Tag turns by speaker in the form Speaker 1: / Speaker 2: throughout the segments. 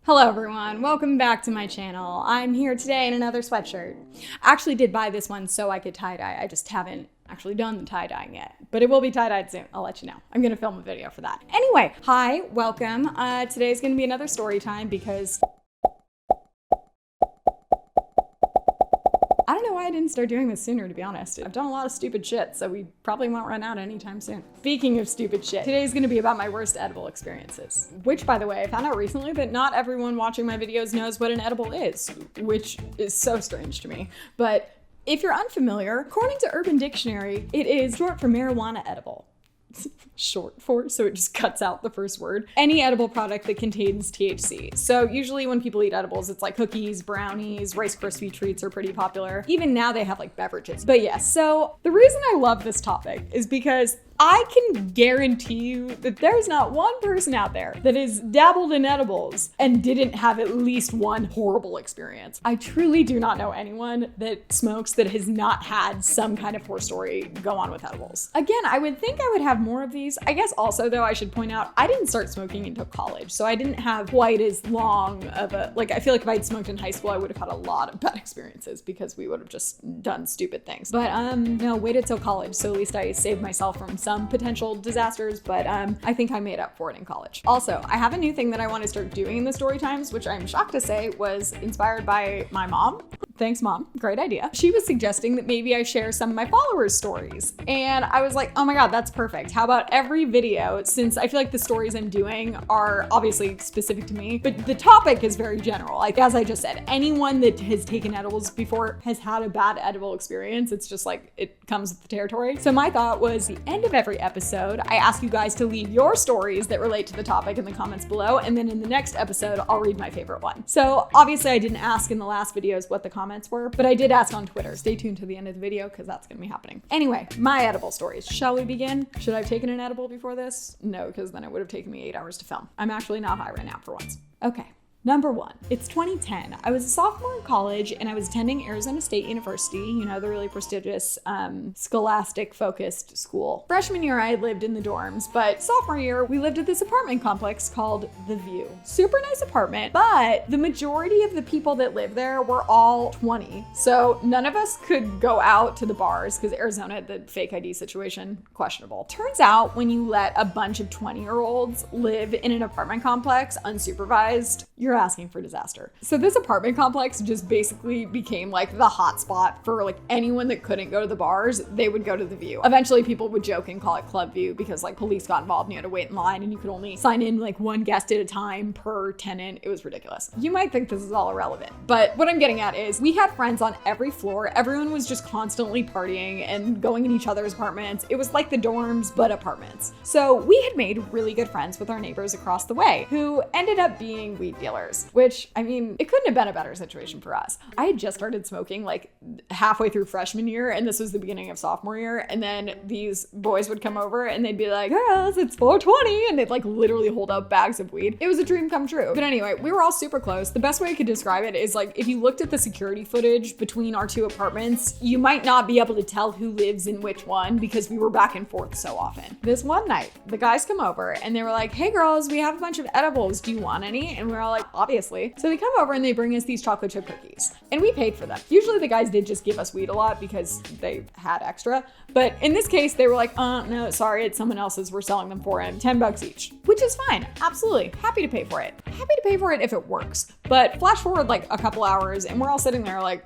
Speaker 1: Hello everyone, welcome back to my channel. I'm here today in another sweatshirt. I actually did buy this one so I could tie-dye. I just haven't actually done the tie-dyeing yet, but it will be tie-dyed soon. I'll let you know. I'm gonna film a video for that. Anyway, hi, welcome. Today's gonna be another story time because I don't know why I didn't start doing this sooner, to be honest. I've done a lot of stupid shit, so we probably won't run out anytime soon. Speaking of stupid shit, today's gonna be about my worst edible experiences. Which, by the way, I found out recently that not everyone watching my videos knows what an edible is, which is so strange to me. But if you're unfamiliar, according to Urban Dictionary, it is short for marijuana edible. Short for, so it just cuts out the first word. Any edible product that contains THC. So usually when people eat edibles, it's like cookies, brownies, Rice Krispie treats are pretty popular. Even now they have like beverages. But yeah, so the reason I love this topic is because I can guarantee you that there's not one person out there that has dabbled in edibles and didn't have at least one horrible experience. I truly do not know anyone that smokes that has not had some kind of horror story go on with edibles. Again, I would think I would have more of these. I guess also though, I should point out, I didn't start smoking until college, so I didn't have quite as long of a, like, I feel like if I'd smoked in high school, I would have had a lot of bad experiences because we would have just done stupid things. But no, waited till college, so at least I saved myself from some potential disasters, but I think I made up for it in college. Also, I have a new thing that I want to start doing in the story times, which I'm shocked to say was inspired by my mom. Thanks, Mom. Great idea. She was suggesting that maybe I share some of my followers' stories. And I was like, oh my God, that's perfect. How about every video, since I feel like the stories I'm doing are obviously specific to me, but the topic is very general. Like, as I just said, anyone that has taken edibles before has had a bad edible experience. It's just like, it comes with the territory. So my thought was the end of every episode, I ask you guys to leave your stories that relate to the topic in the comments below. And then in the next episode, I'll read my favorite one. So obviously I didn't ask in the last videos what the comments were, but I did ask on Twitter. Stay tuned to the end of the video because that's gonna be happening. Anyway, my edible stories. Shall we begin? Should I have taken an edible before this? No, because then it would have taken me 8 hours to film. I'm actually not high right now for once. Okay. Number one, it's 2010. I was a sophomore in college and I was attending Arizona State University, you know, the really prestigious scholastic focused school. Freshman year, I lived in the dorms, but sophomore year, we lived at this apartment complex called The View. Super nice apartment, but the majority of the people that lived there were all 20. So none of us could go out to the bars because Arizona, the fake ID situation, questionable. Turns out when you let a bunch of 20-year-olds live in an apartment complex unsupervised, you're asking for disaster. So this apartment complex just basically became like the hot spot for like anyone that couldn't go to the bars, they would go to The View. Eventually people would joke and call it Club View because like police got involved and you had to wait in line and you could only sign in like one guest at a time per tenant. It was ridiculous. You might think this is all irrelevant, but what I'm getting at is we had friends on every floor. Everyone was just constantly partying and going in each other's apartments. It was like the dorms, but apartments. So we had made really good friends with our neighbors across the way who ended up being weed dealers. Which, I mean, it couldn't have been a better situation for us. I had just started smoking like halfway through freshman year, and this was the beginning of sophomore year, and then these boys would come over and they'd be like, girls, it's 420, and they'd like literally hold up bags of weed. It was a dream come true. But anyway, we were all super close. The best way I could describe it is like, if you looked at the security footage between our two apartments, you might not be able to tell who lives in which one because we were back and forth so often. This one night, the guys come over and they were like, hey girls, we have a bunch of edibles. Do you want any? And we're all like, obviously. So they come over and they bring us these chocolate chip cookies and we paid for them. Usually the guys did just give us weed a lot because they had extra. But in this case, they were like, no, sorry, it's someone else's. We're selling them for him, 10 bucks each, which is fine. Absolutely. Happy to pay for it. Happy to pay for it if it works. But flash forward like a couple hours and we're all sitting there like,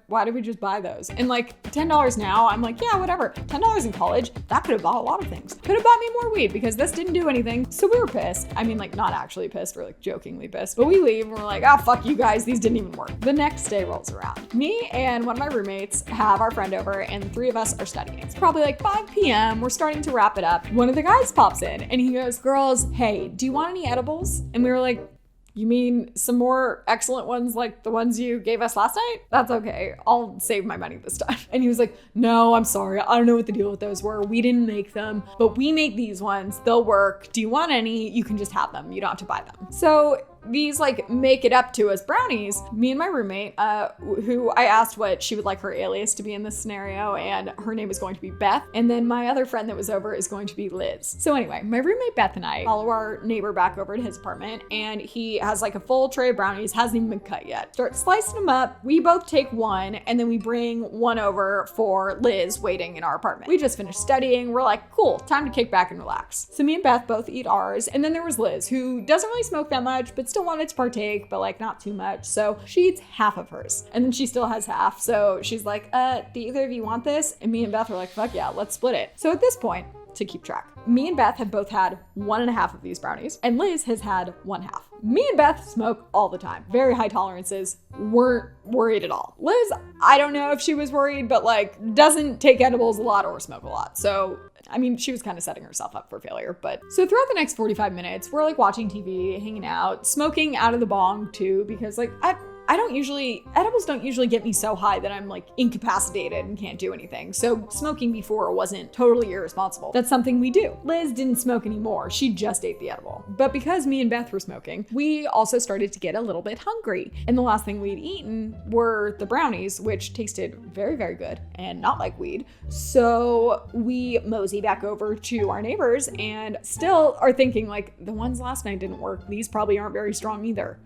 Speaker 1: why did we just buy those? And like $10 now, I'm like, yeah, whatever. $10 in college, that could have bought a lot of things. Could have bought me more weed because this didn't do anything. So we were pissed. I mean, like not actually pissed, we're like jokingly pissed. But we leave and we're like, fuck you guys, these didn't even work. The next day rolls around. Me and one of my roommates have our friend over and the three of us are studying. It's probably like 5 p.m. We're starting to wrap it up. One of the guys pops in and he goes, girls, hey, do you want any edibles? And we were like, you mean some more excellent ones like the ones you gave us last night? That's okay. I'll save my money this time. And he was like, no, I'm sorry. I don't know what the deal with those were. We didn't make them, but we make these ones. They'll work. Do you want any? You can just have them. You don't have to buy them. So these like make it up to us brownies, me and my roommate, who I asked what she would like her alias to be in this scenario, and her name is going to be Beth. And then my other friend that was over is going to be Liz. So anyway, my roommate Beth and I follow our neighbor back over to his apartment, and he has like a full tray of brownies, hasn't even been cut yet. Start slicing them up. We both take one, and then we bring one over for Liz waiting in our apartment. We just finished studying. We're like, cool, time to kick back and relax. So me and Beth both eat ours, and then there was Liz, who doesn't really smoke that much, but still wanted to partake, but like not too much. So she eats half of hers, and then she still has half. So she's like, do either of you want this? And me and Beth are like, fuck yeah, let's split it. So at this point, to keep track, me and Beth have both had 1.5 of these brownies, and Liz has had 1/2. Me and Beth smoke all the time. Very high tolerances. Weren't worried at all. Liz, I don't know if she was worried, but like doesn't take edibles a lot or smoke a lot. So, I mean, she was kind of setting herself up for failure. But so throughout the next 45 minutes, we're like watching TV, hanging out, smoking out of the bong too, because like edibles don't usually get me so high that I'm like incapacitated and can't do anything. So smoking before wasn't totally irresponsible. That's something we do. Liz didn't smoke anymore. She just ate the edible. But because me and Beth were smoking, we also started to get a little bit hungry. And the last thing we'd eaten were the brownies, which tasted very, very good and not like weed. So we mosey back over to our neighbors and still are thinking like, the ones last night didn't work. These probably aren't very strong either.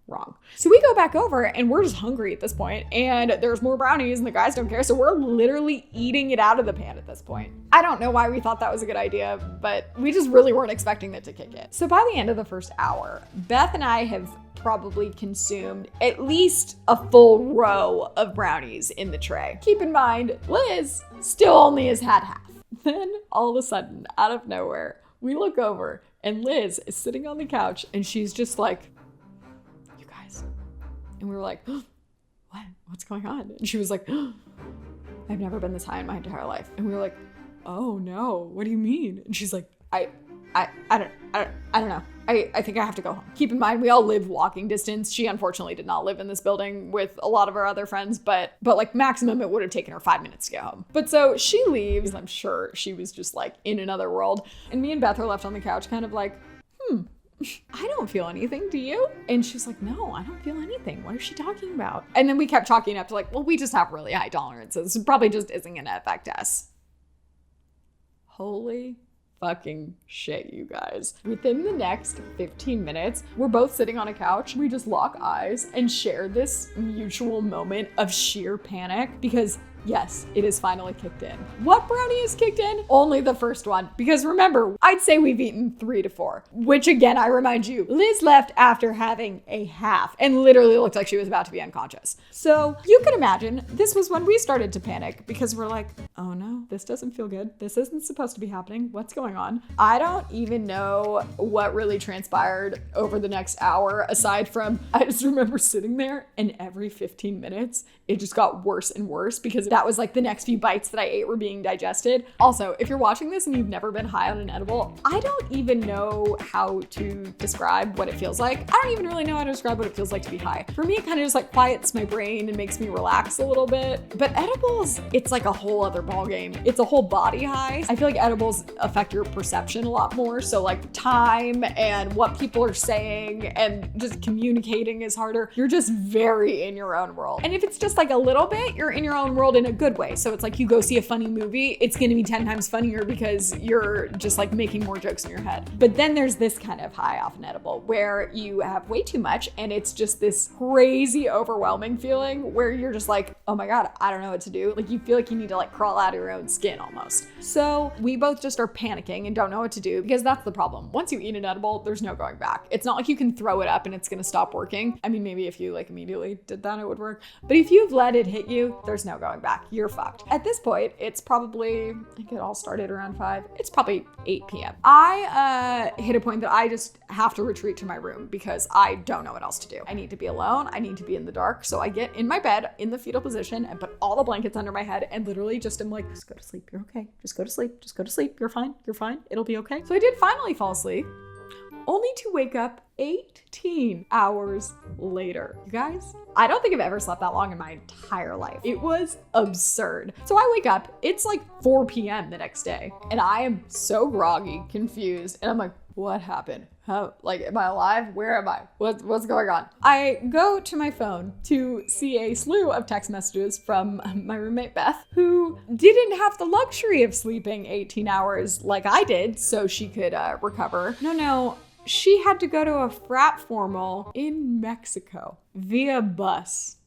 Speaker 1: Wrong. So we go back over and we're just hungry at this point, and there's more brownies and the guys don't care. So we're literally eating it out of the pan at this point. I don't know why we thought that was a good idea, but we just really weren't expecting it to kick in. So by the end of the first hour, Beth and I have probably consumed at least a full row of brownies in the tray. Keep in mind, Liz still only has had half. Then all of a sudden, out of nowhere, we look over and Liz is sitting on the couch and she's just like, you guys. And we were like, oh, what? What's going on? And she was like, oh, I've never been this high in my entire life. And we were like, oh no, what do you mean? And she's like, I don't know. I think I have to go home. Keep in mind, we all live walking distance. She unfortunately did not live in this building with a lot of our other friends, but like maximum it would have taken her 5 minutes to get home. But so she leaves. I'm sure she was just like in another world. And me and Beth are left on the couch kind of like, I don't feel anything, do you? And she's like, no, I don't feel anything. What is she talking about? And then we kept chalking up to like, well, we just have really high tolerances. It probably just isn't gonna affect us. Holy fucking shit, you guys. Within the next 15 minutes, we're both sitting on a couch. We just lock eyes and share this mutual moment of sheer panic because yes, it is finally kicked in. What brownie is kicked in? Only the first one. Because remember, I'd say we've eaten 3 to 4, which again, I remind you, Liz left after having a half and literally looked like she was about to be unconscious. So you can imagine this was when we started to panic because we're like, oh no, this doesn't feel good. This isn't supposed to be happening. What's going on? I don't even know what really transpired over the next hour aside from, I just remember sitting there and every 15 minutes, it just got worse and worse because that was like the next few bites that I ate were being digested. Also, if you're watching this and you've never been high on an edible, I don't even know how to describe what it feels like. I don't even really know how to describe what it feels like to be high. For me, it kind of just like quiets my brain and makes me relax a little bit. But edibles, it's like a whole other ballgame. It's a whole body high. I feel like edibles affect your perception a lot more. So like time and what people are saying and just communicating is harder. You're just very in your own world. And if it's just like a little bit, you're in your own world in a good way. So it's like you go see a funny movie, it's gonna be 10 times funnier because you're just like making more jokes in your head. But then there's this kind of high off an edible where you have way too much and it's just this crazy overwhelming feeling where you're just like, oh my God, I don't know what to do. Like you feel like you need to like crawl out of your own skin almost. So we both just are panicking and don't know what to do because that's the problem. Once you eat an edible, there's no going back. It's not like you can throw it up and it's gonna stop working. I mean, maybe if you like immediately did that, it would work. But if you've let it hit you, there's no going back. You're fucked. At this point, it's probably, I think it all started around 5. It's probably 8 p.m. I hit a point that I just have to retreat to my room because I don't know what else to do. I need to be alone. I need to be in the dark. So I get in my bed in the fetal position and put all the blankets under my head and literally just am like, just go to sleep. You're okay. Just go to sleep. Just go to sleep. You're fine. You're fine. It'll be okay. So I did finally fall asleep, only to wake up 18 hours later. You guys, I don't think I've ever slept that long in my entire life. It was absurd. So I wake up, it's like 4 p.m. the next day, and I am so groggy, confused, and I'm like, What happened? How, like, am I alive? Where am I? What's going on? I go to my phone to see a slew of text messages from my roommate Beth, who didn't have the luxury of sleeping 18 hours like I did so she could recover. No, she had to go to a frat formal in Mexico via bus.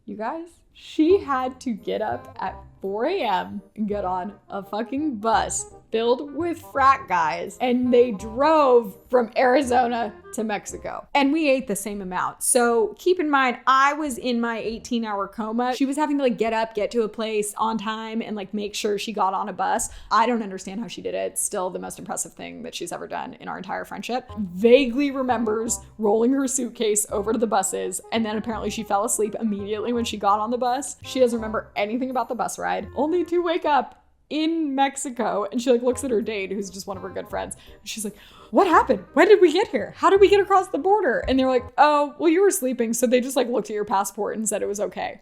Speaker 1: You guys, she had to get up at 4 a.m. and get on a fucking bus filled with frat guys, and they drove from Arizona to Mexico. And we ate the same amount. So keep in mind, I was in my 18-hour coma. She was having to like get up, get to a place on time, and like make sure she got on a bus. I don't understand how she did it. Still the most impressive thing that she's ever done in our entire friendship. Vaguely remembers rolling her suitcase over to the buses, and then apparently she fell asleep immediately when she got on the bus. She doesn't remember anything about the bus ride, only to wake up in Mexico. And she like looks at her date, who's just one of her good friends. She's like, what happened? When did we get here? How did we get across the border? And they're like, oh, well, you were sleeping. So they just like looked at your passport and said it was okay.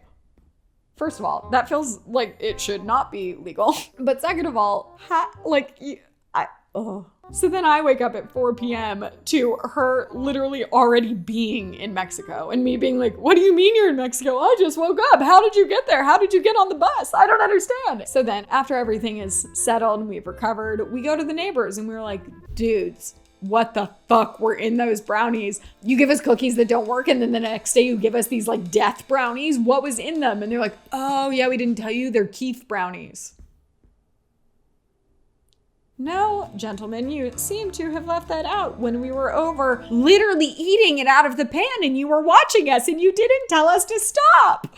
Speaker 1: First of all, that feels like it should not be legal. But second of all, So then I wake up at 4 p.m. to her literally already being in Mexico and me being like, what do you mean you're in Mexico? I just woke up. How did you get there? How did you get on the bus? I don't understand. So then after everything is settled and we've recovered, we go to the neighbors and we're like, dudes, what the fuck were in those brownies? You give us cookies that don't work, and then the next day you give us these like death brownies. What was in them? And they're like, oh yeah, we didn't tell you, they're Keith brownies. No, gentlemen, you seem to have left that out when we were over literally eating it out of the pan and you were watching us and you didn't tell us to stop.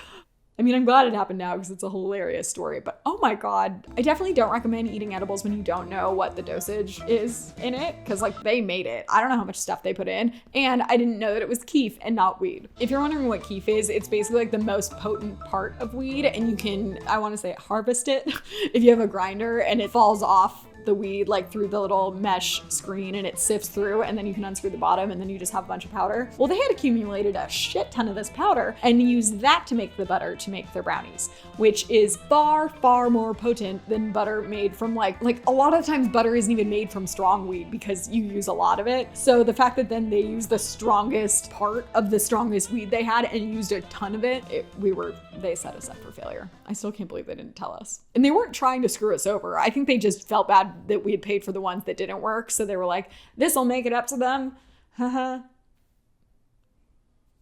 Speaker 1: I mean, I'm glad it happened now because it's a hilarious story, but oh my God, I definitely don't recommend eating edibles when you don't know what the dosage is in it, because like they made it. I don't know how much stuff they put in, and I didn't know that it was keef and not weed. If you're wondering what keef is, it's basically like the most potent part of weed, and you can, I want to say, harvest it if you have a grinder and it falls off the weed like through the little mesh screen and it sifts through, and then you can unscrew the bottom and then you just have a bunch of powder. Well, they had accumulated a shit ton of this powder and used that to make the butter to make their brownies, which is far, far more potent than butter made from like a lot of times butter isn't even made from strong weed because you use a lot of it. So the fact that then they used the strongest part of the strongest weed they had and used a ton of it, they set us up for failure. I still can't believe they didn't tell us. And they weren't trying to screw us over. I think they just felt bad that we had paid for the ones that didn't work. So they were like, this'll make it up to them. Haha.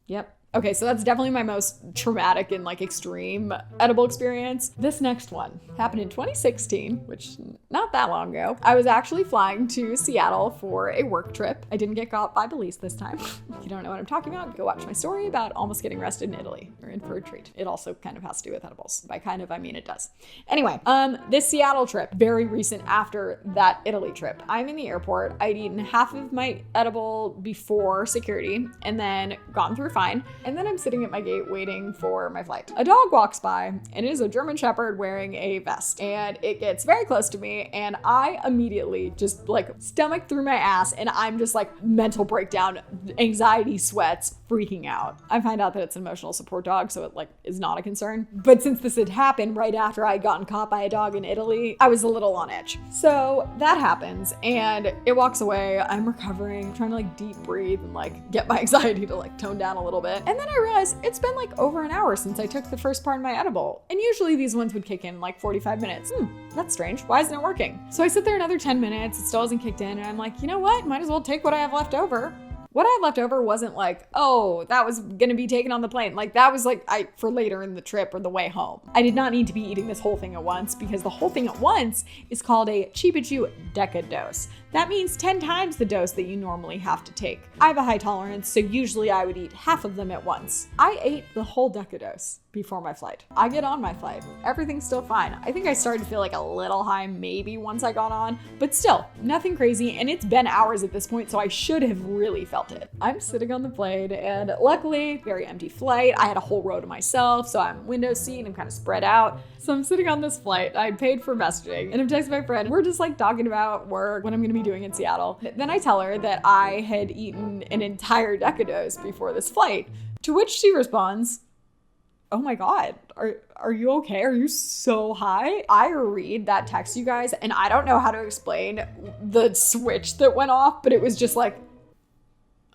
Speaker 1: Yep. Okay, so that's definitely my most traumatic and like extreme edible experience. This next one happened in 2016, which not that long ago. I was actually flying to Seattle for a work trip. I didn't get caught by police this time. If you don't know what I'm talking about, go watch my story about almost getting arrested in Italy or in for a treat. It also kind of has to do with edibles. By kind of, I mean it does. Anyway, this Seattle trip, very recent after that Italy trip. I'm in the airport. I'd eaten half of my edible before security and then gone through fine. And then I'm sitting at my gate waiting for my flight. A dog walks by and it is a German Shepherd wearing a vest, and it gets very close to me and I immediately just like stomach through my ass and I'm just like mental breakdown, anxiety sweats, freaking out. I find out that it's an emotional support dog, so it like is not a concern. But since this had happened right after I had gotten caught by a dog in Italy, I was a little on edge. So that happens and it walks away. I'm recovering, trying to like deep breathe and like get my anxiety to like tone down a little bit. And then I realized it's been like over an hour since I took the first part of my edible. And usually these ones would kick in like 45 minutes. That's strange. Why isn't it working? So I sit there another 10 minutes, it still hasn't kicked in, and I'm like, you know what? Might as well take what I have left over. What I had left over wasn't like, oh, that was gonna be taken on the plane. Like that was like for later in the trip or the way home. I did not need to be eating this whole thing at once because the whole thing at once is called a Cheapachew Decadose. That means 10 times the dose that you normally have to take. I have a high tolerance, so usually I would eat half of them at once. I ate the whole Decadose before my flight. I get on my flight. Everything's still fine. I think I started to feel like a little high maybe once I got on, but still nothing crazy. And it's been hours at this point, so I should have really felt it. I'm sitting on the plane and luckily very empty flight. I had a whole row to myself, so I'm window seat and I'm kind of spread out. So I'm sitting on this flight. I paid for messaging and I'm texting my friend. We're just like talking about work, what I'm gonna be doing in Seattle. Then I tell her that I had eaten an entire Decadose before this flight, to which she responds, oh my God, are you okay? Are you so high? I read that text, you guys, and I don't know how to explain the switch that went off, but it was just like,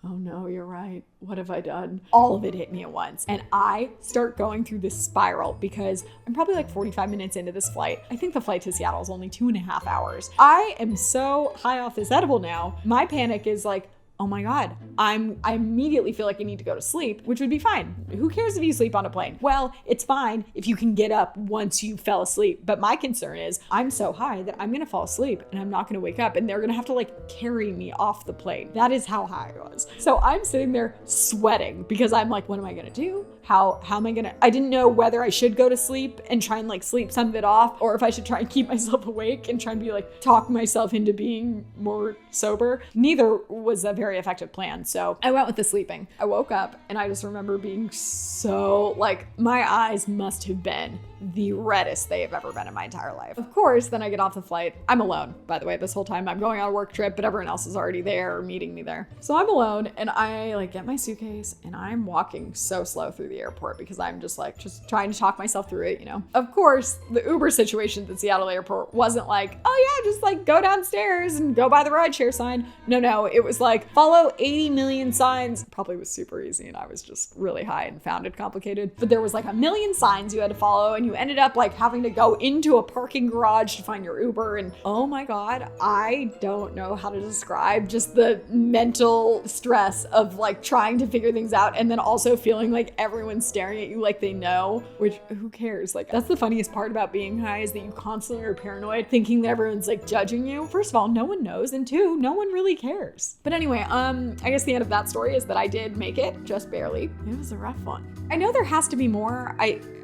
Speaker 1: oh no, you're right. What have I done? All of it hit me at once. And I start going through this spiral because I'm probably like 45 minutes into this flight. I think the flight to Seattle is only 2.5 hours. I am so high off this edible now. My panic is like, oh my God, I immediately feel like I need to go to sleep, which would be fine. Who cares if you sleep on a plane? Well, it's fine if you can get up once you fell asleep. But my concern is I'm so high that I'm gonna fall asleep and I'm not gonna wake up and they're gonna have to like carry me off the plane. That is how high I was. So I'm sitting there sweating because I'm like, what am I gonna do? How am I gonna, I didn't know whether I should go to sleep and try and like sleep some of it off, or if I should try and keep myself awake and try and be like, talk myself into being more sober. Neither was a very effective plan. So I went with the sleeping. I woke up and I just remember being so like, my eyes must have been the reddest they have ever been in my entire life. Of course, then I get off the flight. I'm alone, by the way, this whole time. I'm going on a work trip, but everyone else is already there or meeting me there. So I'm alone and I like get my suitcase and I'm walking so slow through the airport because I'm just trying to talk myself through it, you know? Of course, the Uber situation at the Seattle airport wasn't like, oh yeah, just like go downstairs and go by the rideshare sign. No, it was like follow 80 million signs. Probably was super easy and I was just really high and found it complicated. But there was like 1 million signs you had to follow and you ended up like having to go into a parking garage to find your Uber. And oh my God, I don't know how to describe just the mental stress of like trying to figure things out and then also feeling like everyone's staring at you like they know, which who cares? Like that's the funniest part about being high is that you constantly are paranoid thinking that everyone's like judging you. First of all, no one knows, and two, no one really cares. But anyway, I guess the end of that story is that I did make it, just barely. It was a rough one. I know there has to be more.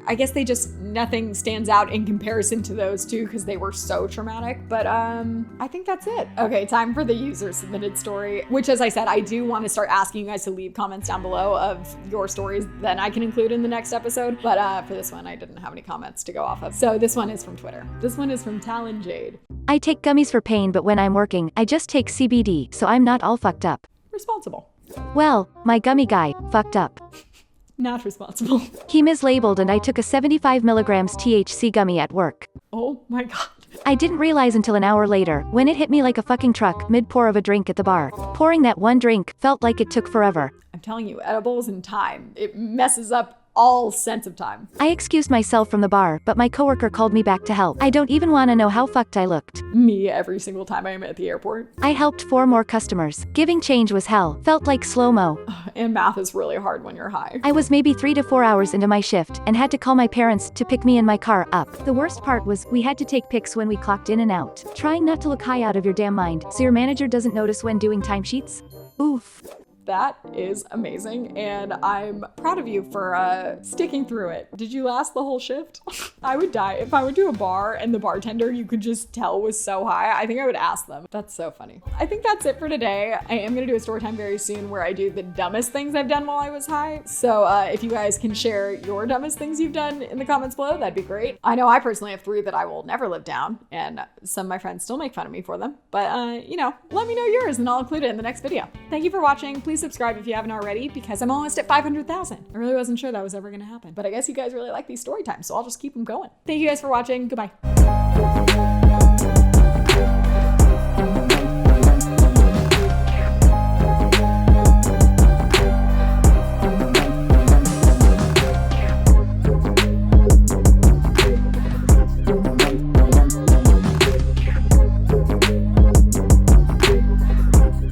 Speaker 1: I guess nothing stands out in comparison to those two because they were so traumatic, but I think that's it. Okay, time for the user submitted story, which as I said, I do want to start asking you guys to leave comments down below of your stories that I can include in the next episode. But for this one, I didn't have any comments to go off of. So this one is from Twitter. This one is from Talon Jade.
Speaker 2: I take gummies for pain, but when I'm working, I just take CBD, so I'm not all fucked up.
Speaker 1: Responsible.
Speaker 2: Well, my gummy guy fucked up.
Speaker 1: Not responsible.
Speaker 2: He mislabeled and I took a 75 milligrams THC gummy at work.
Speaker 1: Oh my God.
Speaker 2: I didn't realize until an hour later, when it hit me like a fucking truck mid-pour of a drink at the bar. Pouring that one drink felt like it took forever.
Speaker 1: I'm telling you, edibles and time, it messes up all sense of time.
Speaker 2: I excused myself from the bar, but my coworker called me back to help. I don't even want to know how fucked I looked.
Speaker 1: Me every single time I'm at the airport.
Speaker 2: I helped 4 more customers. Giving change was hell. Felt like slow-mo.
Speaker 1: And math is really hard when you're high.
Speaker 2: I was maybe 3 to 4 hours into my shift and had to call my parents to pick me and my car up. The worst part was we had to take pics when we clocked in and out. Trying not to look high out of your damn mind so your manager doesn't notice when doing timesheets. Oof.
Speaker 1: That is amazing, and I'm proud of you for sticking through it. Did you last the whole shift? I would die. If I went to a bar and the bartender you could just tell was so high, I think I would ask them. That's so funny. I think that's it for today. I am gonna do a story time very soon where I do the dumbest things I've done while I was high. So if you guys can share your dumbest things you've done in the comments below, that'd be great. I know I personally have 3 that I will never live down, and some of my friends still make fun of me for them. But you know, let me know yours and I'll include it in the next video. Thank you for watching. Please subscribe if you haven't already because I'm almost at 500,000. I really wasn't sure that was ever gonna happen, but I guess you guys really like these story times, so I'll just keep them going. Thank you guys for watching. Goodbye.